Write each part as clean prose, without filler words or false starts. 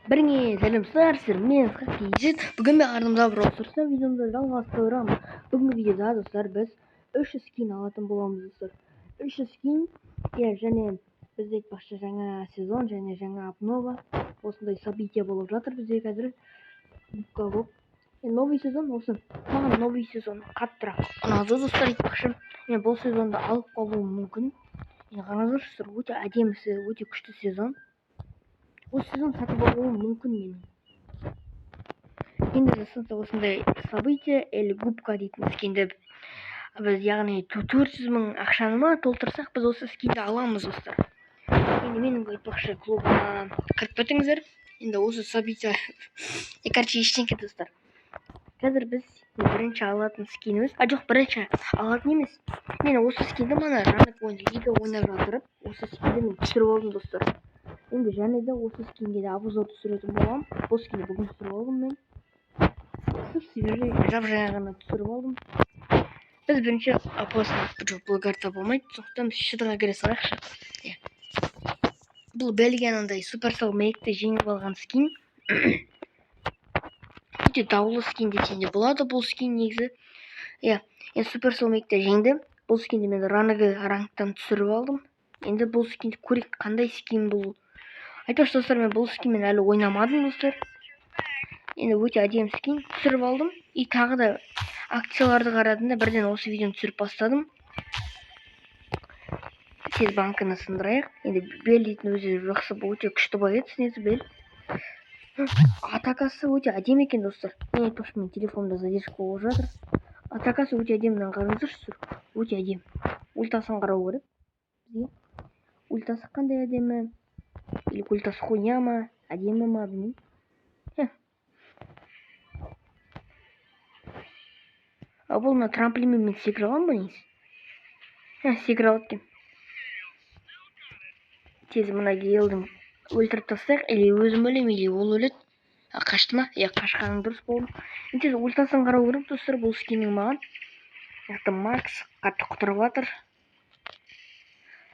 Біріңе сәлемсіздер, мен Исхақ. Бүгін мен артымда бір отырсам видеомды жалғастырамын. Бүгінгі видеода достар біз 300 скин алатын боламыз достар. 300 скин, және бізде айтпақшы жаңа сезон және жаңа обнова. Осындай событие болып жатыр бізде қазір. Новый сезон осы. Маған новый сезон қаттырақ ұнады достар айтпақшы. Мен бұл сезонды алып қалуым мүмкін. Қараңыздаршы, өте әдемісі, өте күшті сезон. Осы сезон сатып алуым мүмкін менің. Енді жасанса осындай событие или губка дейтін скинді біз яғни 400 мың ақшаны ма толтырсақ біз осы скинді аламыз достар. Енді менің айтпақшы клубыма кіріп кетіңіздер. Енді осы событие короче ештеңке достар. Қазір біз бірінші алатын скиніміз, жоқ бірінші алатын емес. Мен осы скинді мана ранг лига ойнап жатырып, осы скинді мен түсіріп алдым достар. Енді және де осы скинге де обзор түсіретін боламын. Бұл скинді бүгін түсіріп алдым мен. Жап-жаңа ғана түсіріп алдым. Біз бірінші апасын бұл карта болмайды, сондықтан біз шыдыға кіре салайықшы. Бұл Бельгияның Суперсел Мейкті жеңіп алған скин. Өте даулы скин десем де болады бұл скин негізі. Суперсел Мейкті жеңді. Бұл скинді мен рангтан түсіріп алдым. Енді бұл скинді көрейік, қандай скин бұл. Айтпақшы достар, мен бұл скинмен әлі ойнамадым достар. Енді өте әдемі скин түсіріп алдым. И тағы да акцияларды қарадым да бірден осы видеоны түсіріп бастадым. Тез банканы сындырайық. Енді Бел дейтін өзі жақсы, өте күшті боец несі Бел. Атакасы өте әдемі екен достар. Мен айтпақшы, мен телефонымда задержка болып жатыр. Атакасы өте әдемі, қараңыздаршы, өте әдемі. Ультасын қарау керек. Ультасы қандай әдемі? Или ультасы хуйня ма? Әдемі ма, білмеймін. Бұл мына трамплинмен мен секіре аламын ба негізі? Секіре алады екен. Тез мына Гейлдің өлтіріп тастайық, или өзім өлем, или ол өледі. Қашты ма? Қашқаның дұрыс болды. Тез ультасын қарау керек достар, бұл скиннің маған. Макс қатты құтырып жатыр.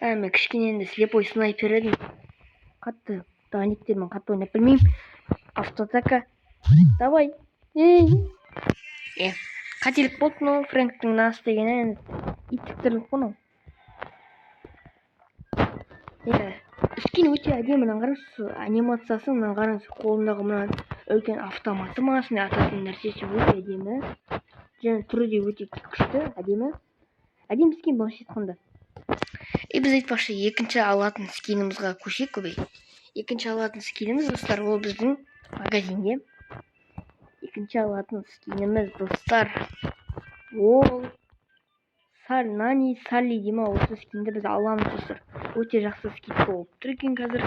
Мен кішкене енді слепой снайпер едім. Қатты дайниктермен қатты ойнап білмеймін. Автоатака. Давай. Қателік болды, но Фрэнктің нас дегені иттіктірлік қой. Скин өте әдемі, қараңызшы, анимациясы, қараңыз, қолындағы мына үлкен автоматы ма, ататын нәрсесі өте әдемі. Және түрі де өте күшті, әдемі. Әдемі скин былайша айтқанда. Біз айтпақшы, екінші алатын скинімізға көшейік көбей. Екінші алатын скиніміз достар, ол біздің магазинде. Екінші алатын скиніміз достар, ол Нани Салли дейма, осы скинді біз аламыз достар. Өте жақсы скин болып тұр екен қазір.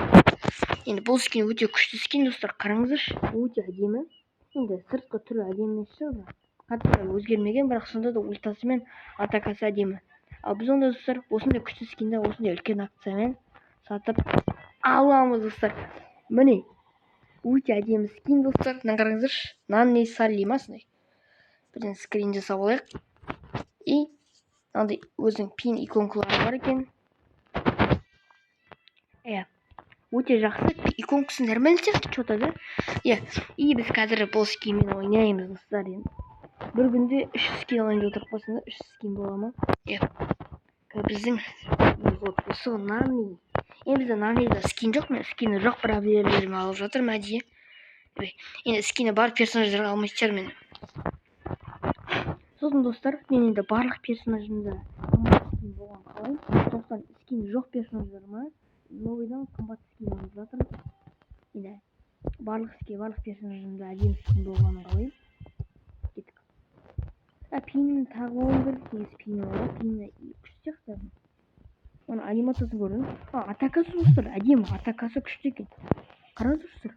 Енді бұл скин өте күшті скин достар, қараңыздаршы, өте әдемі. Енді сыртқы түрі әдемі шығар. Қатты өзгермеген, бірақ сонда да ультасы мен атакасы әдемі. Ал біз онда достар, осындай күшті скинді осындай үлкен акциямен сатып аламыз достар. Міне, өте әдемі скин достар, қараңыздаршы, Нани Салли масындай. Бірден скрин жасап алайық. И андай өзінің пин иконкалары бар екен. Өте жақсы, иконкасын нормально сияқты что-то да. И біз қазір бұл скинмен ойнаймыз достар. Бір күнде 300 скин ойнап отырып қалсаңда 300 скин бола ма? Біздің осы Нани. Бізде Нанида скин жоқ, мен скині жоқ, бір әбелерімі алып жатырмын әдейі. Енді скині бар персонаждарға алмайтын шығар мен. Сосын достар, мен енді барлық персонажымды скин болған қалайым. Сондықтан скин жоқ персонаждарыма новыйдан қымбат скин алып жатырмын. Енді барлық персонажымды әдемі скин болғанын қалайым. Кеттік. Пинін тағып алу керек, негізі пині бар. Пині күшті сияқты. Оны анимациясын көрдім. Атакасы достар, әдемі, атакасы күшті екен. Қараңыздаршы.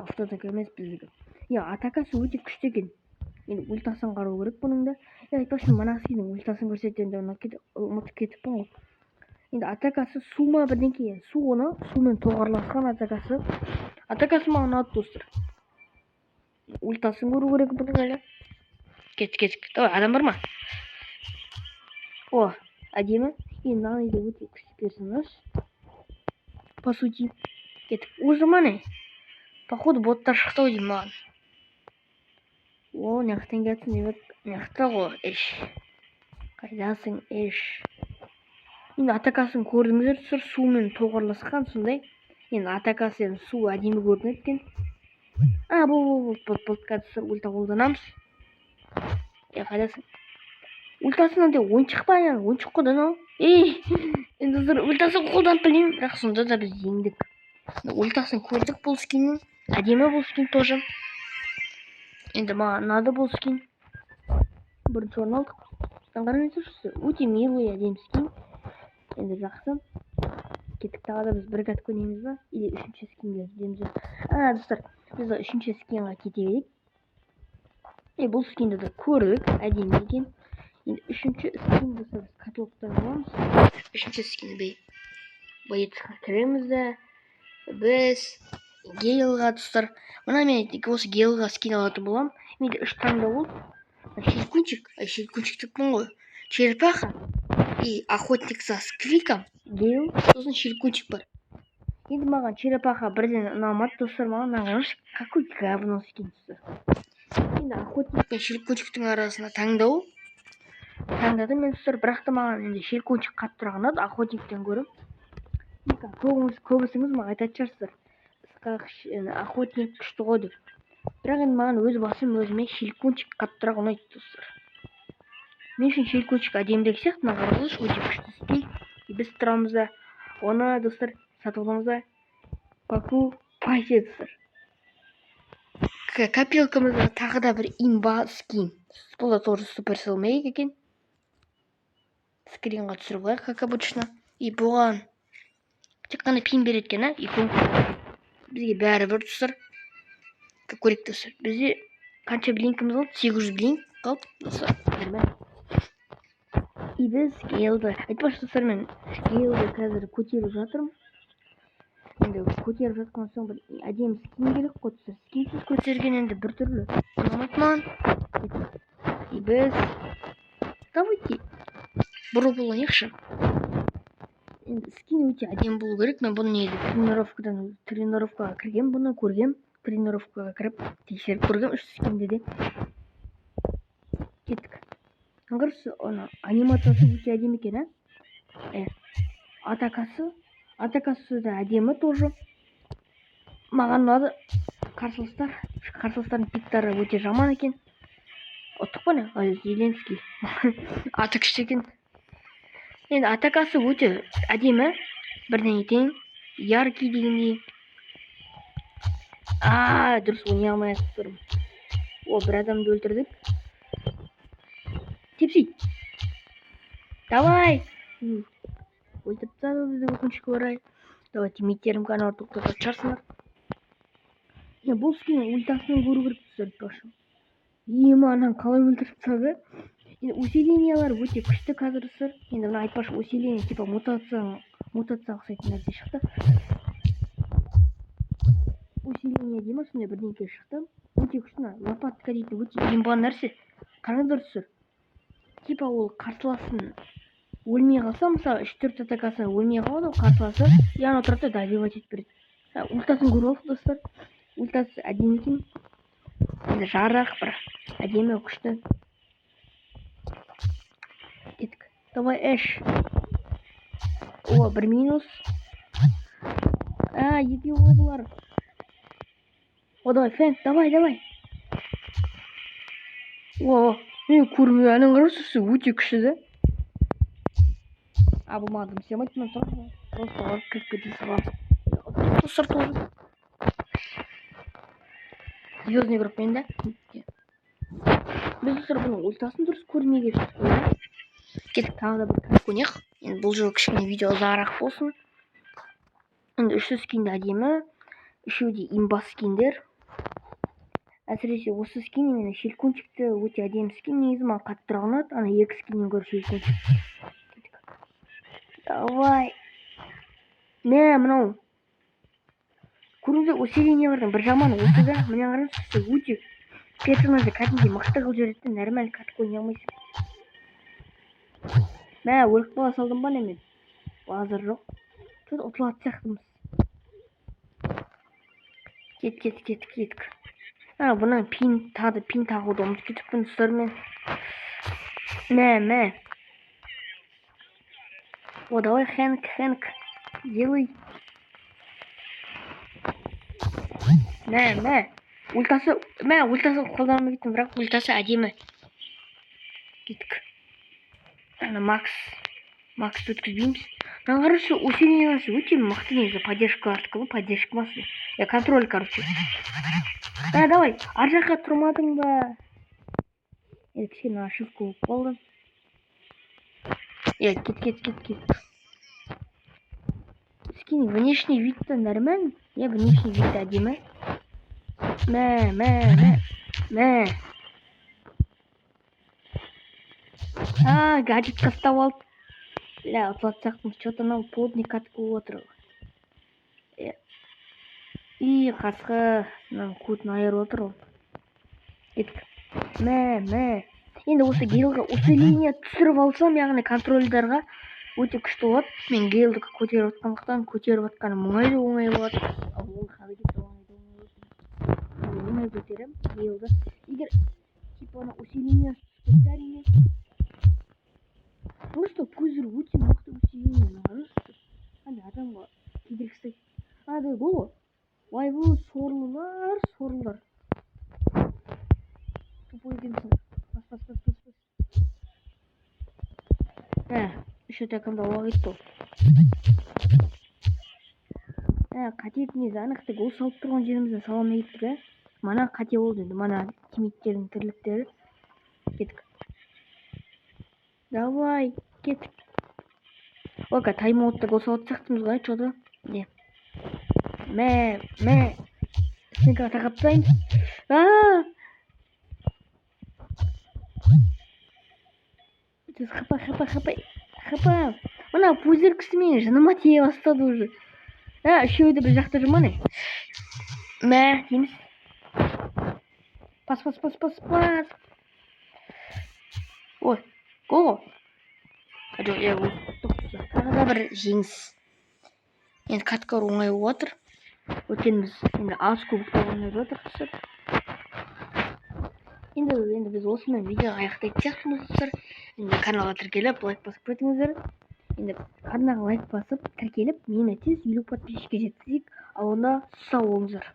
Автоатака емес біздікі. Атакасы өте күшті екен. Енді ультасын қарау керек бұның да. Айтпақшы, мана скиннің ультасын көрсетемін деп ұмытып кетіппін ғой. Енді атакасы су ма бірдеңке, сумен тоғарласқан атакасы. Атакасы маған ұнады достар. Ультасын көру керек бұның әлі. Кеттік. Давай, адам бар ма? Әдемі. Енді Наниде өте күшті персонаж. По сути. кеттік. Уже міне походу боттар шықты ғой деймін маған. О, неқтен кетсін деп неқта ғой еш. Қайдасың еш. Енді атакасын көрдіңіздер, сумен тоғырласқан сондай. Енді атакасы су әдемі көрінеді екен. Бұл қазір ульта қолданамыз. Қайдасың? Ультасын андай ойыншық па, ойыншық қой анау. Енді ультасын қолданып білмеймін, бірақ сонда да біз жеңдік. Ультасын көрдік бұл скиннің. Әдемі бұл скин тоже. Енді маған ұнады бұл скин. Бірінші орын алдық. Қараңыздаршы, өте милый әдемі скин. Енді жақсы. Кеттік, тағы да біз бір катка ойнаймыз ба? Или үшінші скинге жібереміз ба? Достар, біз үшінші скинға кете берейік. Бұл скинді де көрдік, әдемі екен. Енді үшінші скин болса біз каталогтан аламыз. Үшінші скинді боецқа кіреміз де. Біз Гейлға, достар. Мына мен осы Гейлға скин алатын боламын. Менде 3 таңда болды. Щелкунчиктікпін ғой. Черепаха и охотник за сквиком. Гейл, сосын щелкунчик бар. Енді маған черепаха бірден ұнамады, достар. Маған ұнағаншы, какой говно скин, достар. Енді охотник пен щелкунчиктің арасында таңдау. Таңдадым мен, достар. Бірақ та маған енді щелкунчик қаттырақ ұнады, охотниктен көріп. Көбісіңіз маған айтатын шығарсыздар, охотник күшті ғой деп. Бірақ енді маған өз басым өзіме щелкунчик қаттырақ ұнайды, достар. Мен үшін щелкунчик әдемірек сияқты, мына қараңыздаршы, өте күшті скин. Біз тұрамыз да, оны, достар, сатып аламыз да. Покупайте, достар. Копилкамызда тағы да бір имба скин. Бұл да тоже Supercell Make екен. Скринға түсіріп алайық, как обычно. И бұған тек қана пин береді екен, иконка. Бізге бәрі бір, достар. Как көрейік, достар. Бізде қанша блинкіміз қалды? 800 блинк қалды, достар. И біз Гейлді, айтпақшы, достар, мен Гейлді қазір көтеріп жатырмын. Енді көтеріп жатқан соң бір әдемі скин керек қой, достар. Скинсіз көтерген енді бір түрлі ұнамайды маған. И біз давайте бұрып ойнайықшы. Енді скин өте әдемі болу керек. Мен бұны неде тренировкаға кіргем, бұны көргем. Тренировкаға кіріп тексеріп көргем үш скинді де. Кеттік. Қарсы, анимациясы өте әдемі екен, атакасы да әдемі тоже. Маған ұнады. Қарсыластардың пиктары өте жаман екен. Ұттық па не? Зеленский. Аты күшті екен. Енді атакасы өте әдемі. Бірден етейін. Яркий дегендей. Дұрыс ойнай алмай тұрмын. Бір адамды өлтірдік. Тепси. Давай. Өлтіріп тастады бізді өкінішке орай. Давай тимейттерім канал тоқтатып шығарсыңдар. Бұл скиннің ультасынан көру керек, достар. Анан қалай өлтіріп тастады? Енді усилениялар өте күшті қазір, достар. Енді мына айтпақшы, усиление типа мутацияға ұқсайтын нәрсе шықты. Усиление деймін, сондай бірдеңке шықты. Өте күшті, лопатка дейді, өте имба нәрсе. Қараңыздар, достар. Типа ол қарсыласын өлмей қалса, мысалы 3-4 атакасы өлмей қалады, ол қарсыласы, яғни отырады да добивать етіп береді. Ультасын көріп алдық, достар. Ультасы әдемі екен. Енді жарық бір әдемі күшті. Кеттік. Давай Эш. Бір минус. Екі олар. Давай Фэнк, давай. Мен көрмей, әнің қарасыз, өте күшті да. Бұл мағдым семайды мен тұр. Просто олар кіріп кете салам. Достар тоже. Звездный группен да. Біз достар бұның ультасын дұрыс көрмей кеттік. Кеттік, тағы да бір кіріп көнеқ. Енді бұл жол кішкене видео ұзағырақ болсын. Енді үші скинді әдемі. Үшеуі де имба скиндер. Әсіресе осы скин мені щелкунчикті өте әдемі скин. Негізі маған қаттырақ ұнады. Ана екі скиннен көріп щелкунчик. Давай. Мынау. Көріңіздер, усилениялардың бір жаманы осы да. Міне қараңызшы, өте персонажды кәдімгідей мықты қылып жібереді, нормаль катка ойнай алмайсың. Өліп қала салдым ба немен? Базар жоқ. Что-то ұтылатын сияқтымыз. Кеттік. Бұның пин тағуды ұмытып кетіппін достармен. Мә. О, давай, Хэнк. Делай. Мә. Ультасы қолданылмай кеттім, бірақ ультасы әдемі. Кеттік. Максты өткізбейміз. Короче, усиление өте мықты негізі. Поддержка ма? Контроль, короче. Давай, ар жаққа тұрмадың ба? Кішкене ошибка болып қалды. Кет. Скинь, внешний вид-то нормально? Внешний вид әдемі. Мә. Гаджет қастап алып. Ұтылатсақтың, что-то анау плотный катып отыр. Қасқы, көтін айырып отыр ол. Кеттік. Мә. Енді осы гейлға усиление түсіріп алсам, яғни контрольдарға өте күшті болады. Мен гейлді көтеріп атқаным оңай болады. Ол қарекеті оңай көтерем гейлді. Егер типа усиление түсіп әрине. Просто көздері өте мықты усиление. Адамға кедергісі. Бұл. Ой, бұл сорлылар. Тупой екенсің. Бас. Еще такында уақыт. Қате етмейді, анықтық. Ол салып тұрған жерімізден саламай кеттік. Мана қате болды енді. Мана тимиттердің тірліктері. Кеттік. Давай, кеттік. Ока, тайм-аутта гол салып сақтымыз ғой, что-то. Мә. Сенка тақаптайын. Хапа. Мына пузырь кісі мен жыныма тие бастады уже. Үшеуді бір жақта жүрманы. Мә, дейміз. Пас. Ой, гол. Жоқ, тағы да бір жеңіс. Енді каткар оңай отыр. Өткеніміз енді аз кубокта оңай отыр. Енді біз осымен видео аяқтайтын сияқтымыз достар. Енді каналға тіркеліп, лайк басып кетіңіздер. Енді арнаға лайк басып, тіркеліп, мені тез 50 подписчикке жеткізейік. Ал онда сау болыңыздар.